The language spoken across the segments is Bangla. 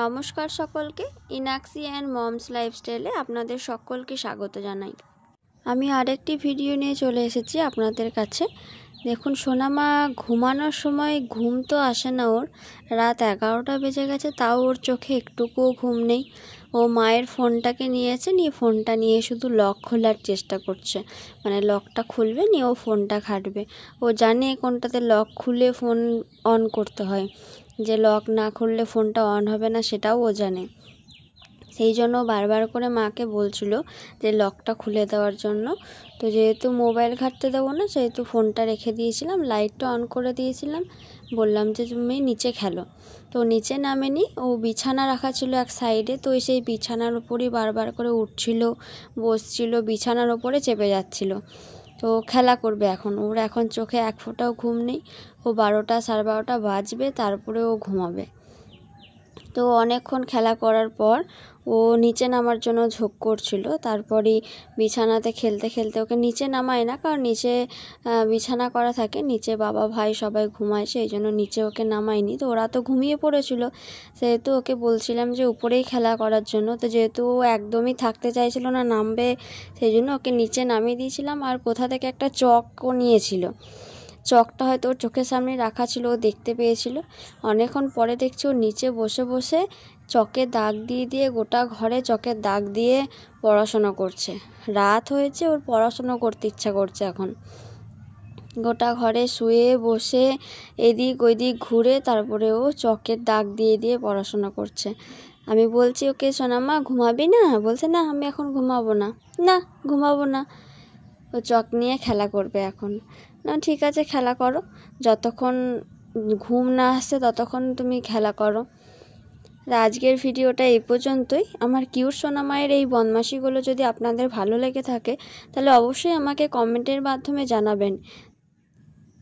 নমস্কার সকলকে, ইনাক্সি অ্যান্ড মমস লাইফস্টাইলে আপনাদের সকলকে স্বাগত জানাই। আমি আরেকটি ভিডিও নিয়ে চলে এসেছি আপনাদের কাছে। দেখুন, সোনামা ঘুমানোর সময় ঘুম তো আসে না ওর। রাত 11টা বেজে গেছে, তাও ওর চোখে একটুকুও ঘুম নেই। ও মায়ের ফোনটাকে নিয়েছে, নিয়ে ফোনটা নিয়ে শুধু লক খোলার চেষ্টা করছে। মানে লকটা খুলবে, নিয়ে ও ফোনটা ঘাঁটবে। ও জানে কোনটাতে লক খুলে ফোন অন করতে হয়, যে লক না খুললে ফোনটা অন হবে না সেটাও ও জানে। সেই জন্য বারবার করে মাকে বলছিল যে লকটা খুলে দেওয়ার জন্য। তো যেহেতু মোবাইল ঘাঁটতে দেবো না, সেহেতু ফোনটা রেখে দিয়েছিলাম, লাইটটা অন করে দিয়েছিলাম, বললাম যে তুমি নিচে খেলো। তো নিচে নামেনি, ও বিছানা রাখা ছিল এক সাইডে, তো সেই বিছানার উপরই বারবার করে উঠছিল, বসছিল, বিছানার ওপরে চেপে যাচ্ছিল। তো খেলা করবে এখন, ওর এখন চোখে এক ফোঁটাও ঘুম নেই। ও 12টা 12:30 বাজবে, তারপরে ও ঘুমাবে। তো অনেকক্ষণ খেলা করার পর ও নিচে নামার জন্য ঝোঁক করছিল। তারপরে বিছানাতে খেলতে খেলতে, ওকে নিচে নামায় না, কারণ নিচে বিছানা করা থাকে, নিচে বাবা ভাই সবাই ঘুমায়, সেই জন্য নিচে ওকে নামায়নি। তো ওরা তো ঘুমিয়ে পড়েছিল, সেহেতু ওকে বলছিলাম যে উপরেই খেলা করার জন্য। তো যেহেতু ও একদমই থাকতে চাইছিল না, নামবে, সেই জন্য ওকে নিচে নামিয়ে দিয়েছিলাম। আর কোথা থেকে একটা চকও নিয়েছিল, চকটা হয়তো ওর চোখের সামনে রাখা ছিল, ও দেখতে পেয়েছিল। অনেকক্ষণ পরে দেখছি ও নিচে বসে বসে চকে দাগ দিয়ে দিয়ে, গোটা ঘরে চকের দাগ দিয়ে পড়াশোনা করছে। রাত হয়েছে, ওর পড়াশোনা করতে ইচ্ছা করছে এখন। গোটা ঘরে শুয়ে বসে এদিক ওইদিক ঘুরে তারপরে ও চকের দাগ দিয়ে দিয়ে পড়াশোনা করছে। আমি বলছি ওকে, সোনামা ঘুমাবি না? বলছে না, আমি এখন ঘুমাবো না। না, ঘুমাবো না, ও চক নিয়ে খেলা করবে এখন। না, ঠিক আছে, খেলা করো, যতক্ষণ ঘুম না আসছে ততক্ষণ তুমি খেলা করো। আজকের ভিডিওটা এই পর্যন্তই। আমার কিউট সোনামায়ের এই বদমাশিগুলো যদি আপনাদের ভালো লেগে থাকে, তাহলে অবশ্যই আমাকে কমেন্টের মাধ্যমে জানাবেন।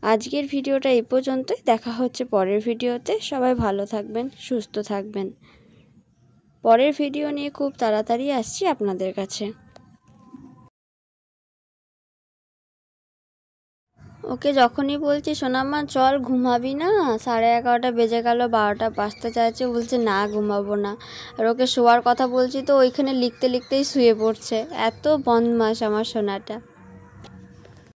আজকের ভিডিওটা এই পর্যন্তই, দেখা হচ্ছে পরের ভিডিওতে। সবাই ভালো থাকবেন, সুস্থ থাকবেন। পরের ভিডিও নিয়ে খুব তাড়াতাড়ি আসছি আপনাদের কাছে। ওকে যখনই বলছি সোনামা চল ঘুমাবি না, 11:30 বেজে গেল, 12টা বাজতে চাইছে, বলছে না ঘুমাবো না। আর ওকে শোয়ার কথা বলছি তো ওইখানে লিখতে লিখতেই শুয়ে পড়ছে। এত বদমাশ আমার সোনাটা।